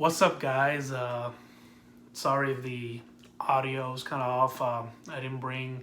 What's up, guys? Sorry if the audio is kind of off. I didn't bring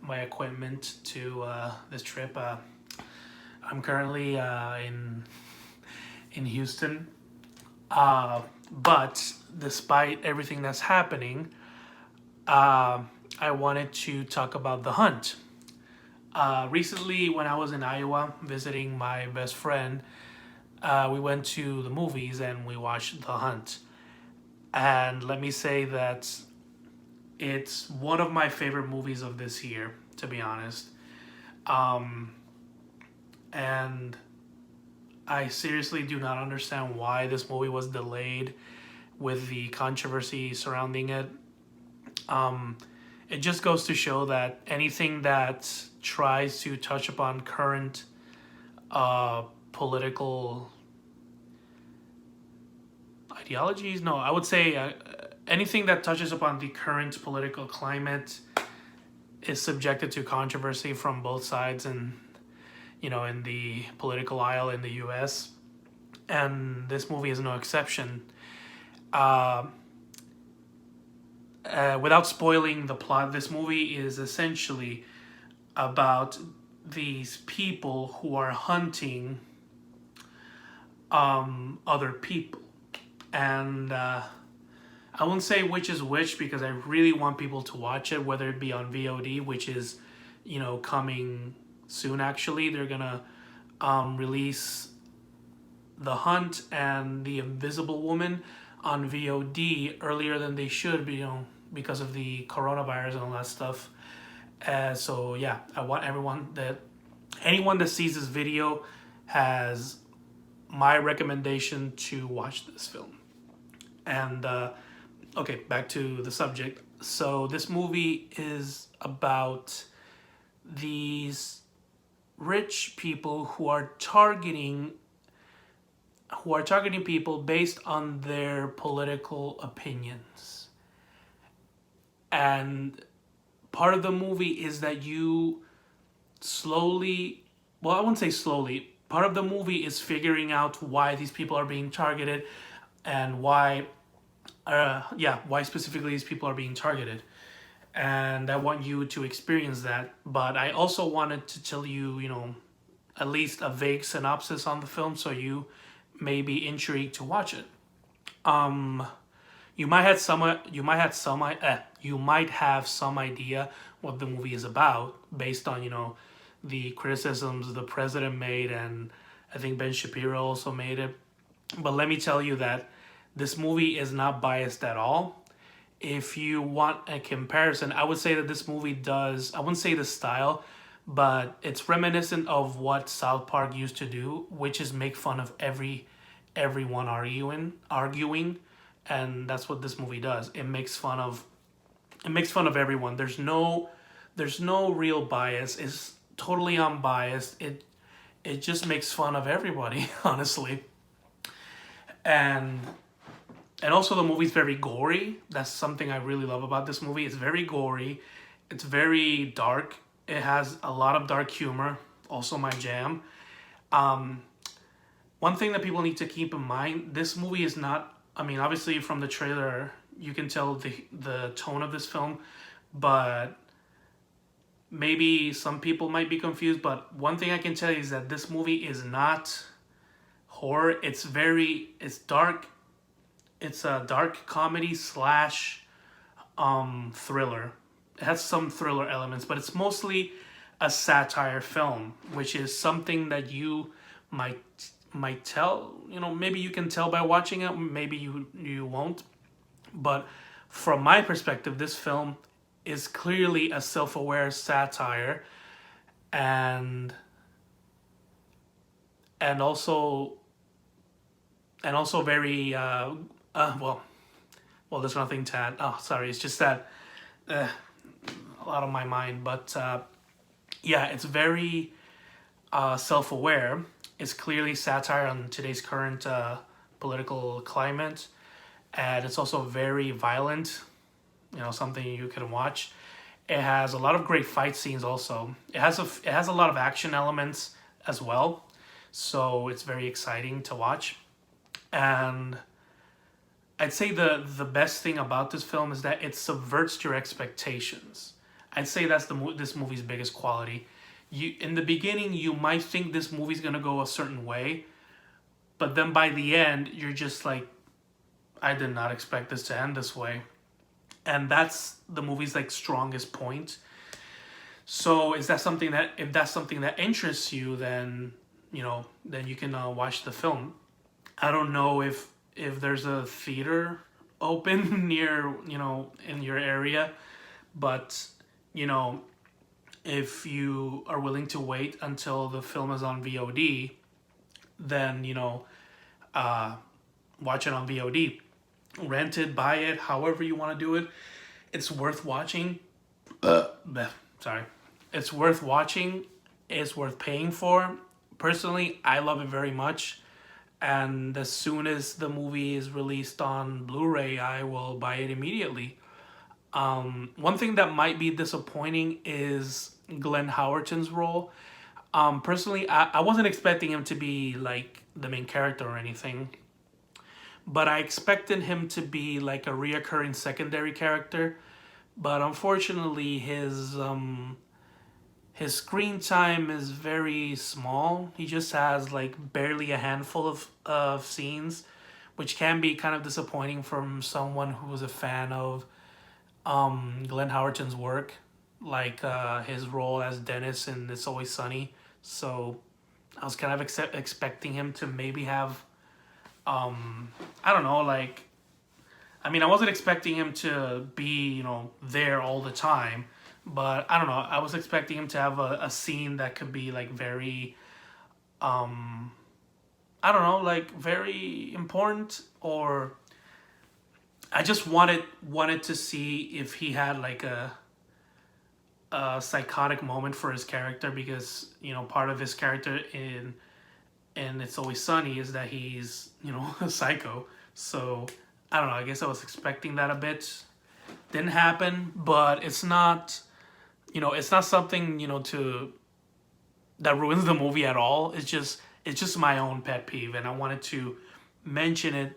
my equipment to this trip. I'm currently in Houston, but despite everything that's happening, uh, I wanted to talk about The Hunt. Recently, when I was in Iowa visiting my best friend, we went to the movies and we watched The Hunt. And let me say that it's one of my favorite movies of this year, to be honest. Um, and I seriously do not understand why this movie was delayed with the controversy surrounding it. Um, it just goes to show that anything that tries to touch upon current political ideologies, no, I would say anything that touches upon the current political climate is subjected to controversy from both sides, and in the political aisle in the US, and this movie is no exception. uh, without spoiling the plot, this movie is essentially about these people who are hunting other people. And I won't say which is which because I really want people to watch it, whether it be on VOD, which is, coming soon. Actually, they're gonna release The Hunt and The Invisible Woman on VOD earlier than they should, because of the coronavirus and all that stuff. So yeah, I want anyone that sees this video has my recommendation to watch this film. And okay, back to the subject. So this movie is about these rich people who are targeting people based on their political opinions. And part of the movie is that you slowly, well, I wouldn't say slowly, part of the movie is figuring out why these people are being targeted, and why specifically these people are being targeted. And I want you to experience that. But I also wanted to tell you, at least a vague synopsis on the film, so you may be intrigued to watch it. Um, you might have some idea what the movie is about based on the criticisms the president made, and I think Ben Shapiro also made it. But let me tell you that this movie is not biased at all. If you want a comparison, I would say that this movie does, I wouldn't say the style, but it's reminiscent of what South Park used to do, which is make fun of everyone arguing, and that's what this movie does. It makes fun of everyone. There's no real bias. It's totally unbiased. It just makes fun of everybody, honestly. And also the movie's very gory. That's something I really love about this movie. It's very gory. It's very dark. It has a lot of dark humor. Also my jam. Um, One thing that people need to keep in mind: this movie is not. I mean, obviously from the trailer you can tell the tone of this film, but maybe some people might be confused. But one thing I can tell you is that this movie is not horror. It's dark. It's a dark comedy slash thriller. It has some thriller elements, but it's mostly a satire film, which is something that you might tell. Maybe you can tell by watching it. Maybe you won't. But from my perspective, this film is clearly a self-aware satire, and and also very there's nothing to add. Oh, sorry, it's just that uh, a lot on my mind. But yeah, it's very self-aware. It's clearly satire on today's current political climate, and it's also very violent. Something you can watch. It has a lot of great fight scenes. Also, it has a lot of action elements as well, so it's very exciting to watch. And I'd say the best thing about this film is that it subverts your expectations. I'd say that's this movie's biggest quality. You in the beginning you might think this movie's gonna go a certain way, but then by the end you're just like, I did not expect this to end this way, and that's the movie's like strongest point. So is that something that if that's something that interests you, then then you can watch the film. I don't know if there's a theater open near in your area, but if you are willing to wait until the film is on VOD, then watch it on VOD, rent it, buy it, however you want to do it. It's worth watching. Sorry, it's worth watching. It's worth paying for. Personally, I love it very much. And as soon as the movie is released on Blu-ray, I will buy it immediately. One thing that might be disappointing is Glenn Howerton's role. Personally, I wasn't expecting him to be like the main character or anything, but I expected him to be like a reoccurring secondary character. But unfortunately, his screen time is very small. He just has like barely a handful of scenes, which can be kind of disappointing from someone who was a fan of Glenn Howerton's work, like his role as Dennis in It's Always Sunny. So I was kind of expecting him to maybe have, I don't know, like, I mean, I wasn't expecting him to be, there all the time. But I don't know. I was expecting him to have a scene that could be like very, I don't know, like very important. Or I just wanted to see if he had like a psychotic moment for his character, because part of his character in It's Always Sunny is that he's a psycho. So I don't know. I guess I was expecting that a bit. Didn't happen, but it's not. It's not something that ruins the movie at all. It's just my own pet peeve, and I wanted to mention it,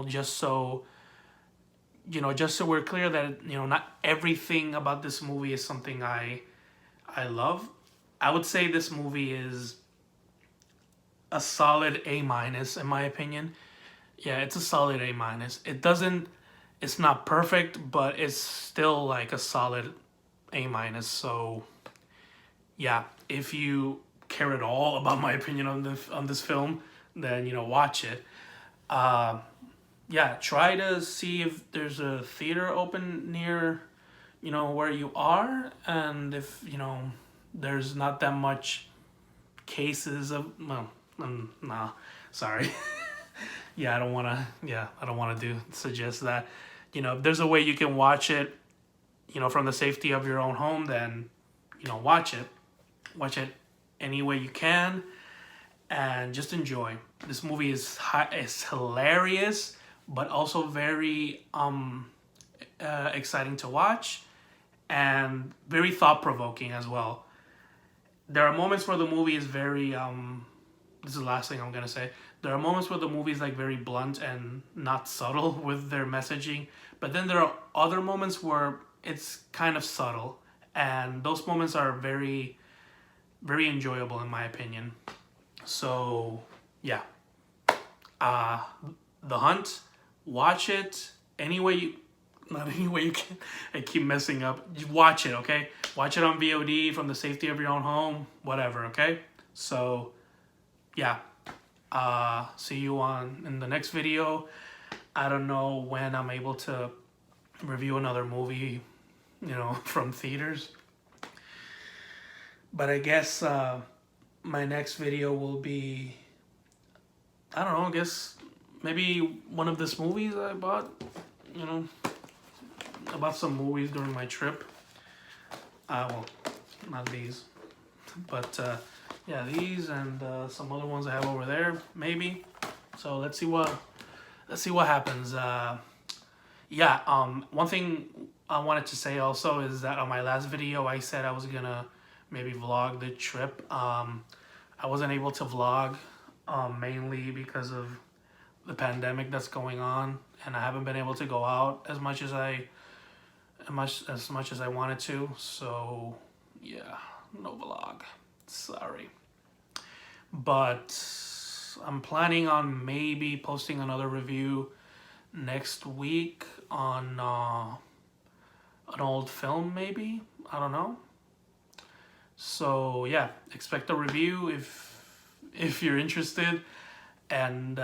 just so we're clear that not everything about this movie is something I love. I would say this movie is a solid A minus in my opinion. Yeah, it's a solid A minus. It's not perfect, but it's still like a solid A minus. So yeah, if you care at all about my opinion on this film, then watch it. Yeah, try to see if there's a theater open near where you are, and if there's not that much cases of nah, sorry. I don't want to suggest that. If there's a way you can watch it from the safety of your own home, then watch it any way you can, and just enjoy. This movie is hilarious, but also very exciting to watch, and very thought-provoking as well. There are moments where the movie is very this is the last thing I'm gonna say. There are moments where the movie is like very blunt and not subtle with their messaging, but then there are other moments where it's kind of subtle, and those moments are very, very enjoyable in my opinion. So yeah, The Hunt, watch it any way you, not any way you can. I keep messing up. Just watch it, okay? Watch it on VOD from the safety of your own home, whatever, okay? So yeah, see you in the next video. I don't know when I'm able to review another movie, from theaters. But I guess my next video will be, I don't know, I guess maybe one of these movies I bought, I bought some movies during my trip. Well, not these, but yeah, these and some other ones I have over there, maybe. So let's see what happens. One thing I wanted to say also is that on my last video I said I was gonna maybe vlog the trip. I wasn't able to vlog mainly because of the pandemic that's going on. and I haven't been able to go out as much as I wanted to. So yeah, no vlog. Sorry. But I'm planning on maybe posting another review next week on an old film, maybe. I don't know. So yeah, expect a review if you're interested. And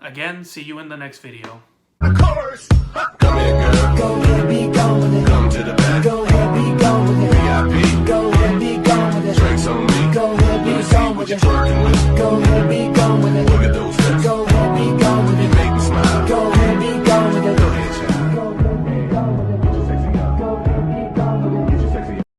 again, see you in the next video. Of course. Come here, girl. Go ahead, be gone with it. Come to the back. Go ahead, be gone with it. VIP. Go ahead, be gone with it. Drinks on me. Go ahead, be gone with it. Go ahead, be